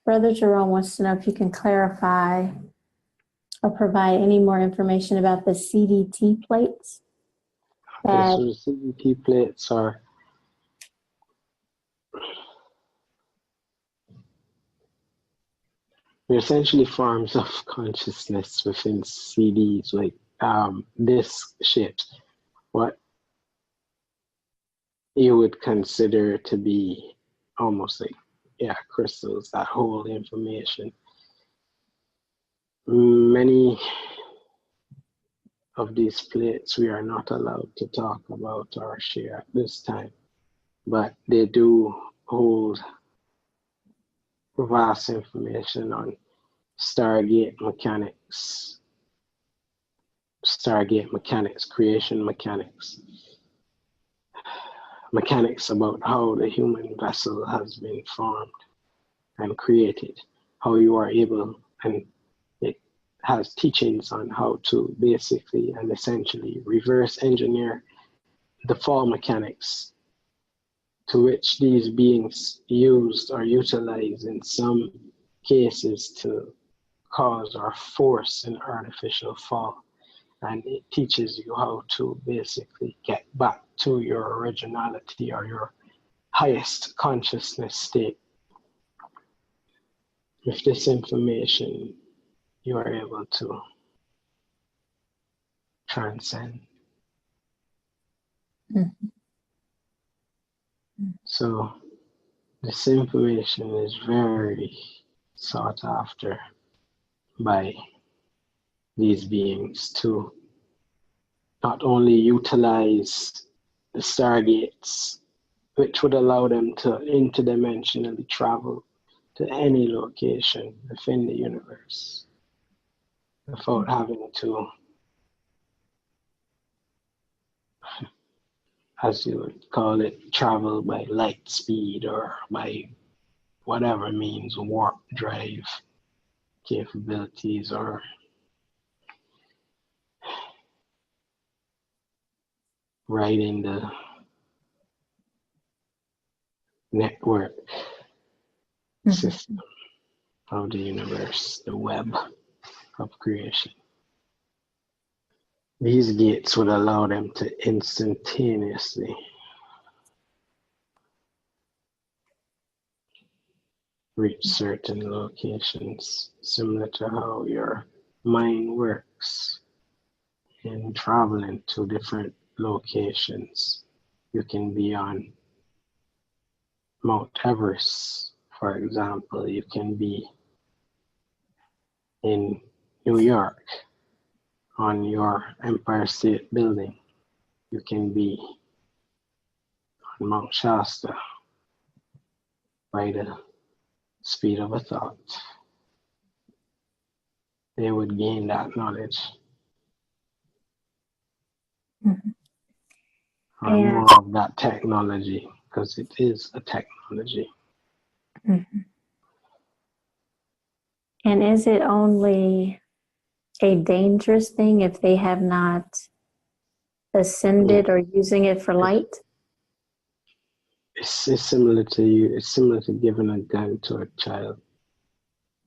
Brother Jerome wants to know if you can clarify or provide any more information about the CDT plates. Okay, so the CDT plates are they're essentially forms of consciousness within CDs, like disc shapes. What you would consider to be almost like, crystals that hold information. Many of these plates we are not allowed to talk about or share at this time, but they do hold vast information on Stargate mechanics, creation mechanics about how the human vessel has been formed and created, how you are able, and it has teachings on how to basically and essentially reverse engineer the fall mechanics to which these beings used or utilize in some cases to cause or force an artificial fall. And it teaches you how to basically get back to your originality or your highest consciousness state. With this information, you are able to transcend. Mm-hmm. So this information is very sought after by these beings to not only utilize the stargates, which would allow them to interdimensionally travel to any location within the universe without having to, as you would call it, travel by light speed or by whatever means, warp drive capabilities, or riding the network system of the universe, the web of creation. These gates would allow them to instantaneously reach certain locations, similar to how your mind works in traveling to different locations. You can be on Mount Everest, for example. You can be in New York on your Empire State Building. You can be on Mount Shasta by the speed of a thought. They would gain that knowledge. Or more of that technology, because it is a technology. And is it only a dangerous thing if they have not ascended or using it for light? It's similar to you. It's similar to giving a gun to a child.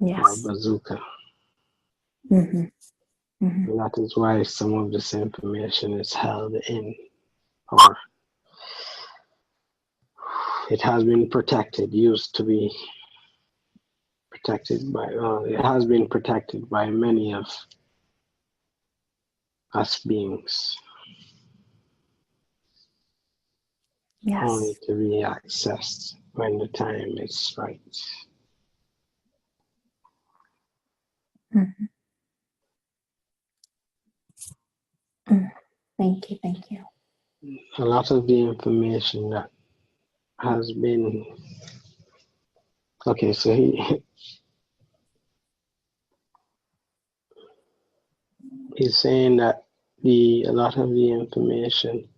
Yes. Or a bazooka. And that is why some of this information is held in, or it has been protected, used to be protected by, it has been protected by many of us beings. Yes. Only to be accessed when the time is right. Thank you, thank you. A lot of the information that has been, okay, so he's saying that a lot of the information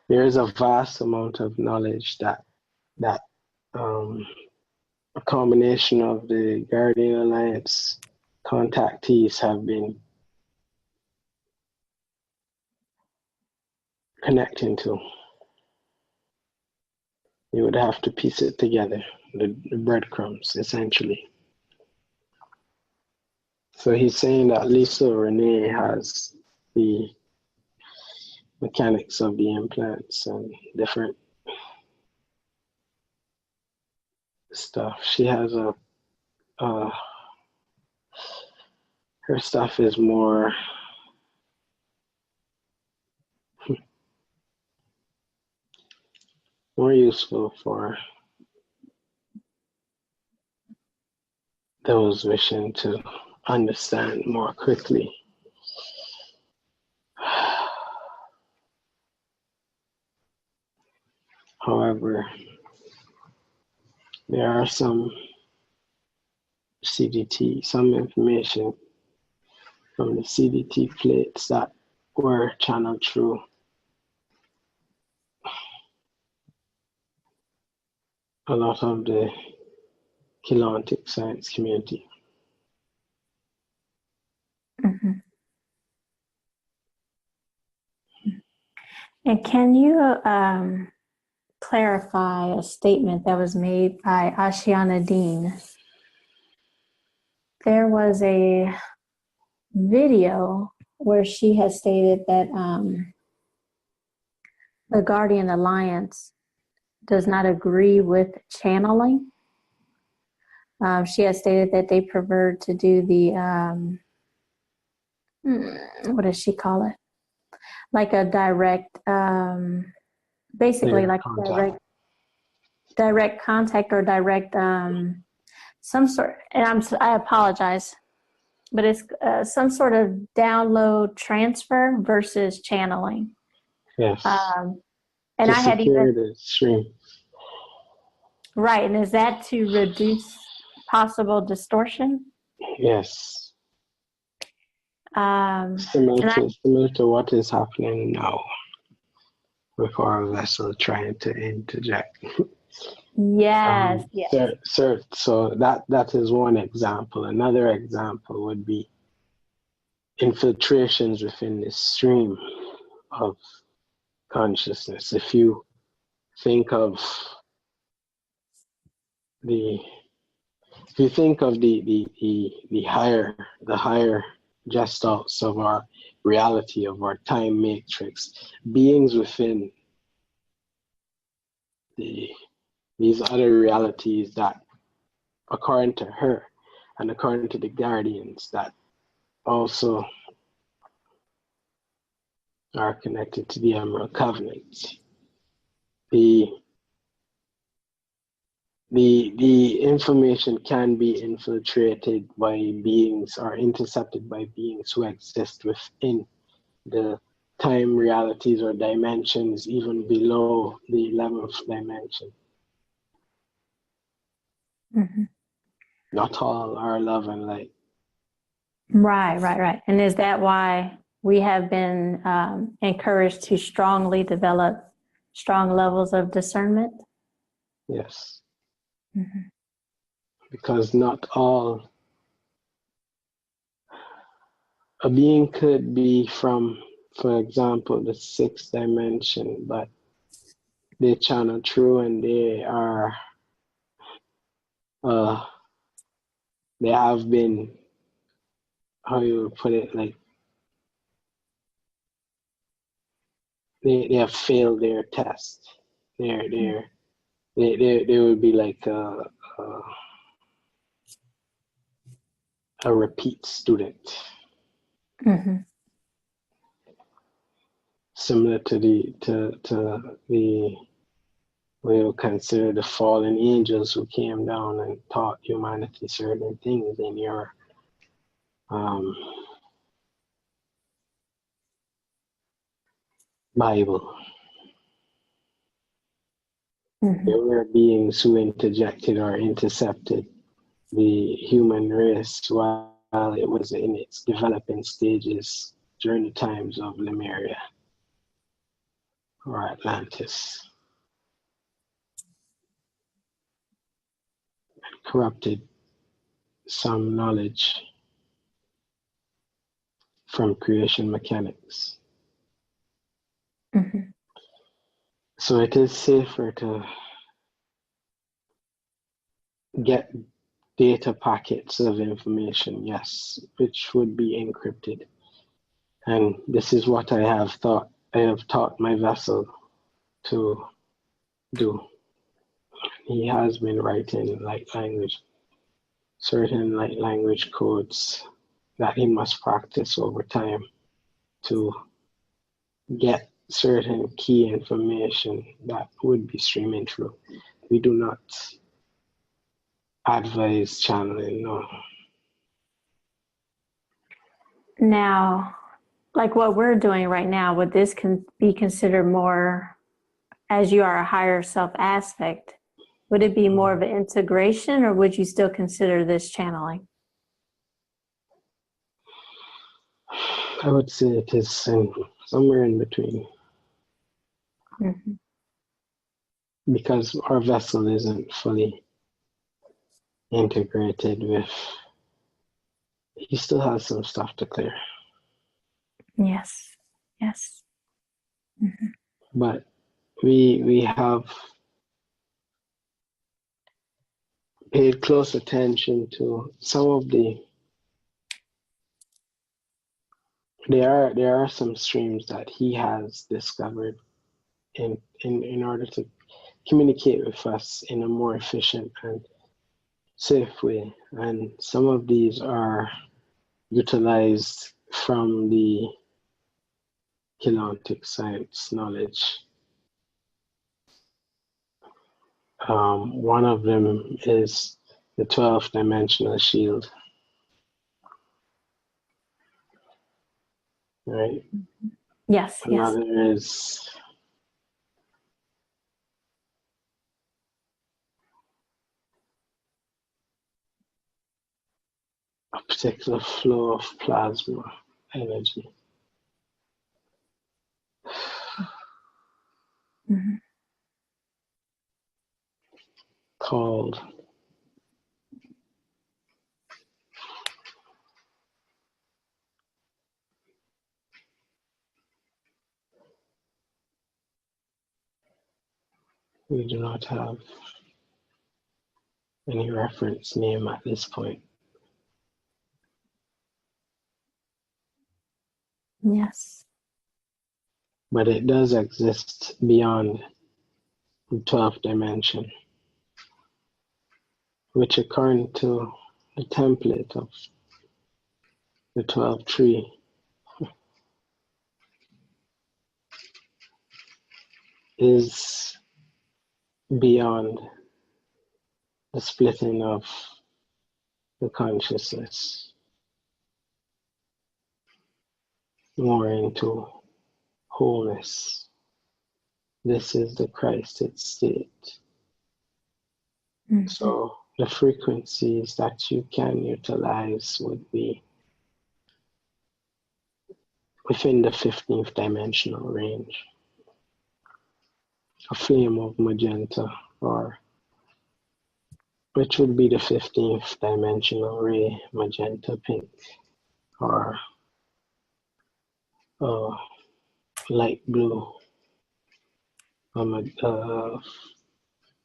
there is a vast amount of knowledge that a combination of the Guardian Alliance contactees have been connecting to. You would have to piece it together, the breadcrumbs, essentially. So he's saying that Lisa Renee has the mechanics of the implants and different stuff. She has her stuff is more useful for those wishing to understand more quickly. However, there are some CDT, some information from the CDT plates that were channeled through a lot of the Keylontic science community. Mm-hmm. And can you clarify a statement that was made by Ashiana Dean? There was a video where she has stated that the Guardian Alliance does not agree with channeling. She has stated that they prefer to do the, what does she call it? Like a direct, basically like contact. direct contact or direct, some sort, and I apologize, but it's some sort of download transfer versus channeling. Yes. And I had even the stream. Right, and is that to reduce possible distortion? Yes. Similar to what is happening now with our vessel trying to interject. Yes, yes. So that is one example. Another example would be infiltrations within the stream of consciousness. If you think of the higher gestalts of our reality, of our time matrix, beings within these other realities that, according to her and according to the guardians, that also are connected to the Emerald Covenant. The information can be infiltrated by beings or intercepted by beings who exist within the time realities or dimensions, even below the 11th dimension. Mm-hmm. Not all are love and light. Right. And is that why we have been encouraged to strongly develop strong levels of discernment? Yes. Mm-hmm. Because not all, a being could be from, for example, the 6th dimension, but they channel through and they are, they have been, how you would put it, like, they have failed their test. They would be like a repeat student. Mm-hmm. Similar to the we'll consider the fallen angels who came down and taught humanity certain things in your Bible. Mm-hmm. There were beings who interjected or intercepted the human race while it was in its developing stages during the times of Lemuria or Atlantis. Corrupted some knowledge from creation mechanics. Mm-hmm. So it is safer to get data packets of information, yes, which would be encrypted. And this is what I have taught my vessel to do. He has been writing light language, certain light language codes that he must practice over time to get certain key information that would be streaming through. We do not advise channeling, no. Now, like what we're doing right now, would this be considered more, as you are a higher self aspect, would it be more of an integration, or would you still consider this channeling? I would say it is somewhere in between. Mm-hmm. Because our vessel isn't fully integrated with, he still has some stuff to clear. Yes, yes. Mm-hmm. But we have paid close attention to some of there are some streams that he has discovered in order to communicate with us in a more efficient and safe way. And some of these are utilized from the Keylontic science knowledge. One of them is the 12th dimensional shield, right? Yes, yes. Another is a particular flow of plasma energy. Mm-hmm. Called we do not have any reference name at this point. Yes. But it does exist beyond the 12th dimension, which according to the template of the 12th tree is beyond the splitting of the consciousness, more into wholeness. This is the Christed state. Mm-hmm. So the frequencies that you can utilize would be within the 15th dimensional range. A flame of magenta, or which would be the 15th dimensional ray, magenta pink, or light blue,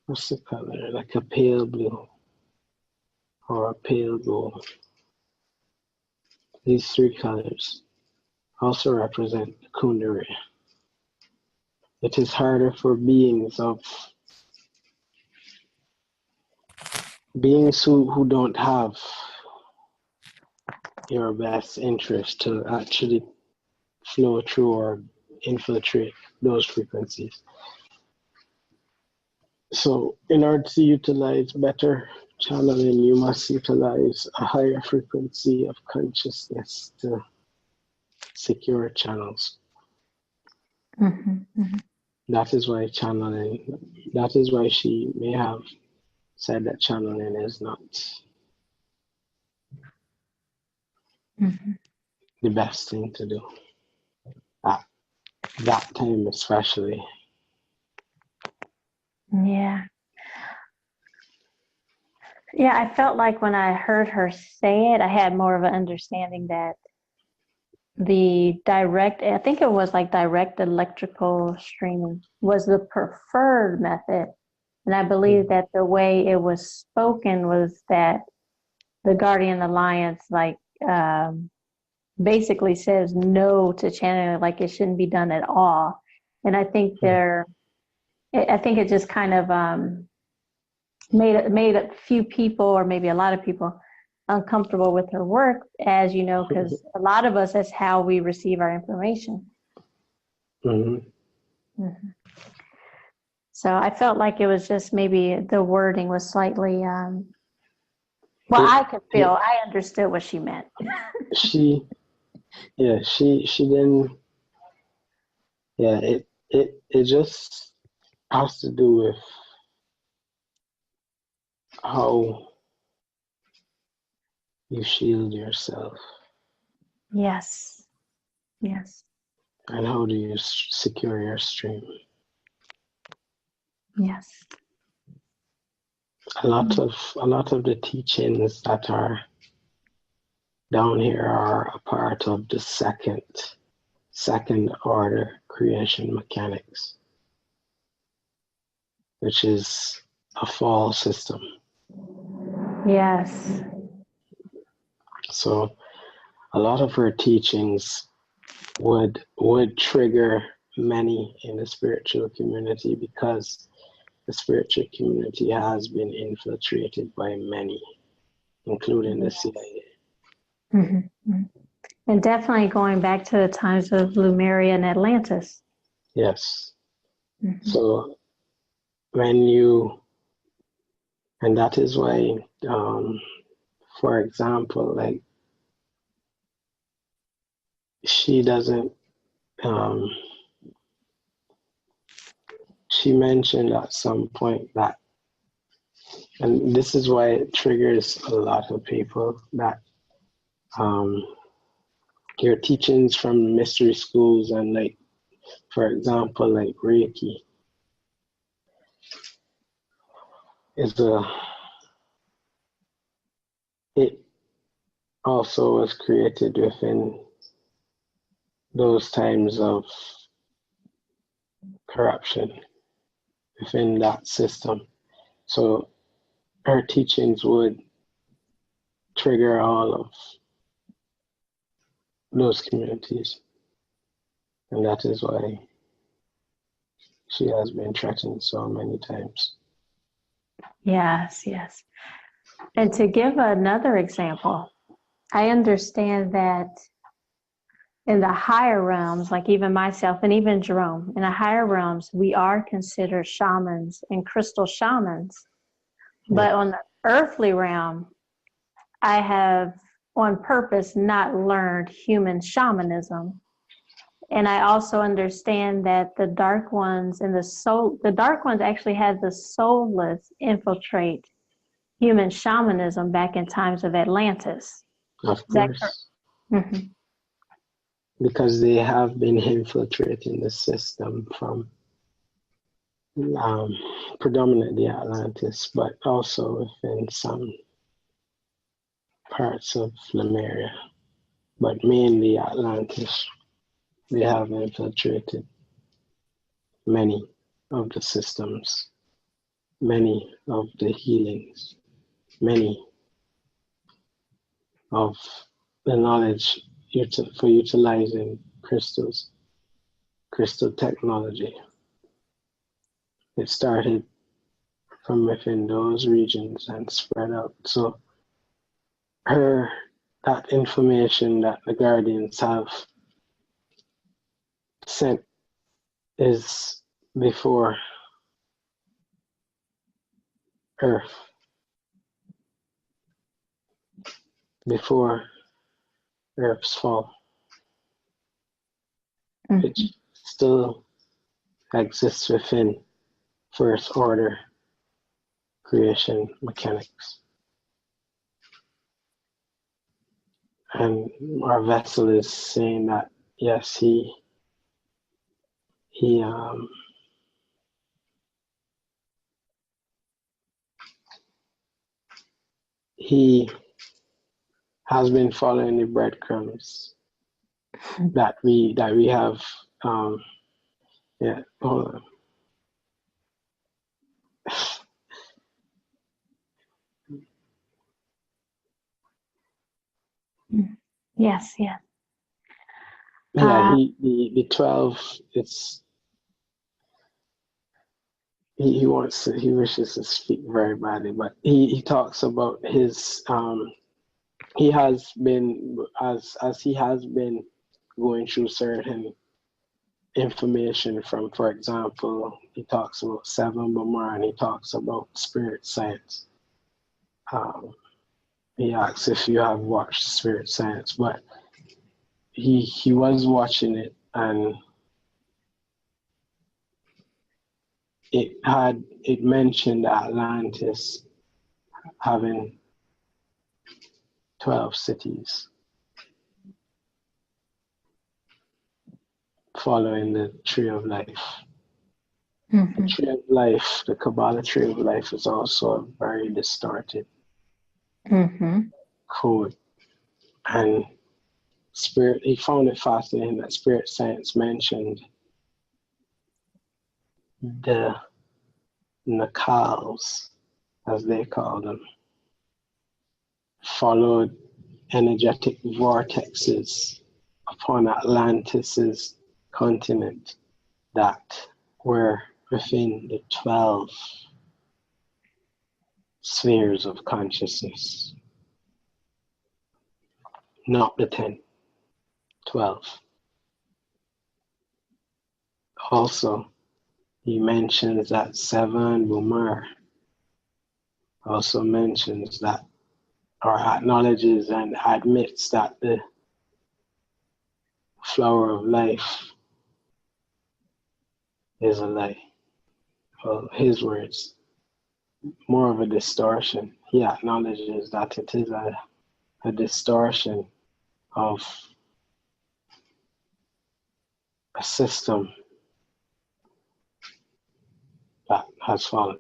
what's the color? Like a pale blue or a pale gold. These three colors also represent the Kundalini. It is harder for beings who don't have your best interest to actually flow through or infiltrate those frequencies. So in order to utilize better channeling, you must utilize a higher frequency of consciousness to secure channels. Mm-hmm. Mm-hmm. That is why she may have said that channeling is not Mm-hmm. the best thing to do at that time, especially. Yeah. Yeah, I felt like when I heard her say it, I had more of an understanding that the direct, I think it was like direct electrical streaming was the preferred method. And I believe that the way it was spoken was that the Guardian Alliance, like, basically says no to channeling, like it shouldn't be done at all. And I think I think it just kind of made a few people, or maybe a lot of people, uncomfortable with her work, as you know, because a lot of us, that's how we receive our information. Mm-hmm. Mm-hmm. So I felt like it was just maybe the wording was slightly, I could feel, I understood what she meant. she didn't, it just has to do with how you shield yourself. Yes. And how do you secure your stream? Yes. A lot of the teachings that are down here are a part of the second order creation mechanics, which is a fall system. Yes. So a lot of her teachings would trigger many in the spiritual community, because the spiritual community has been infiltrated by many, including the CIA. Mm-hmm. And definitely going back to the times of Lemuria and Atlantis. Yes. Mm-hmm. So and that is why, for example, like, she doesn't, she mentioned at some point that, and this is why it triggers a lot of people, that your teachings from mystery schools and, like, for example, like Reiki it also was created within those times of corruption within that system. So her teachings would trigger all of those communities. And that is why she has been threatened so many times. Yes. And to give another example, I understand that in the higher realms, like even myself and even Jerome, in the higher realms, we are considered shamans and crystal shamans. But on the earthly realm, I have on purpose not learned human shamanism. And I also understand that the dark ones and the dark ones actually had the soulless infiltrate human shamanism back in times of Atlantis. Of course. Mm-hmm. Because they have been infiltrating the system from predominantly Atlantis, but also within some parts of Lemuria, but mainly Atlantis. They have infiltrated many of the systems, many of the healings, many of the knowledge for utilizing crystals, crystal technology. It started from within those regions and spread out. So that information that the Guardians have sent is before Earth, before Earth's fall, Mm-hmm. which still exists within first order creation mechanics. And our vessel is saying that, yes, he has been following the breadcrumbs that we have. Yeah, hold on. Yes, yes. Yeah, the 12. He wants to, he wishes to speak very badly, but he talks about his he has been as he has been going through certain information from, for example, he talks about Seven Bamar and he talks about spirit science. He asks if you have watched Spirit Science, but he was watching it, and it mentioned Atlantis having 12 cities following the Tree of Life. The Tree of Life, the Kabbalah Tree of Life, is also a very distorted code. And he found it fascinating that Spirit Science mentioned the Nakals, as they call them, followed energetic vortexes upon Atlantis's continent that were within the 12 spheres of consciousness, not the 10, 12. Also, he mentions that Seven Bumar also mentions that, or acknowledges and admits that the flower of life is a lie. Well, his words, more of a distortion. He acknowledges that it is a distortion of a system that has fallen.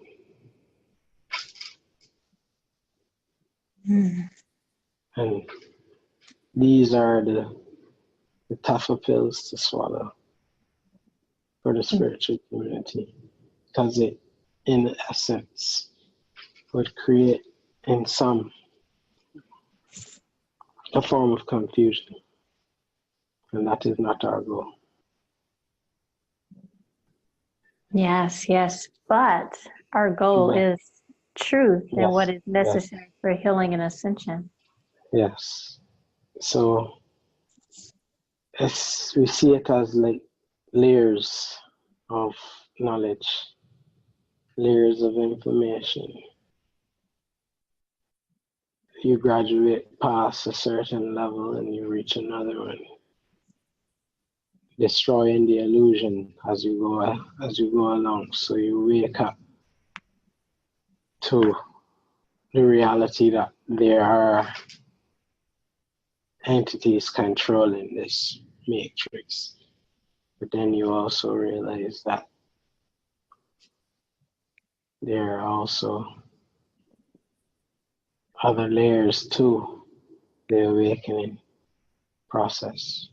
And these are the tougher pills to swallow for the spiritual community, because it, in essence, would create in some a form of confusion, and that is not our goal. Yes, yes. But our goal is truth and what is necessary for healing and ascension. Yes. So we see it as like layers of knowledge, layers of information. You graduate past a certain level and you reach another one, destroying the illusion as you go along. So you wake up to the reality that there are entities controlling this matrix. But then you also realize that there are also other layers to the awakening process.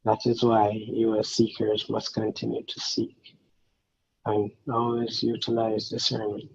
That is why you as seekers must continue to seek and always utilize discernment.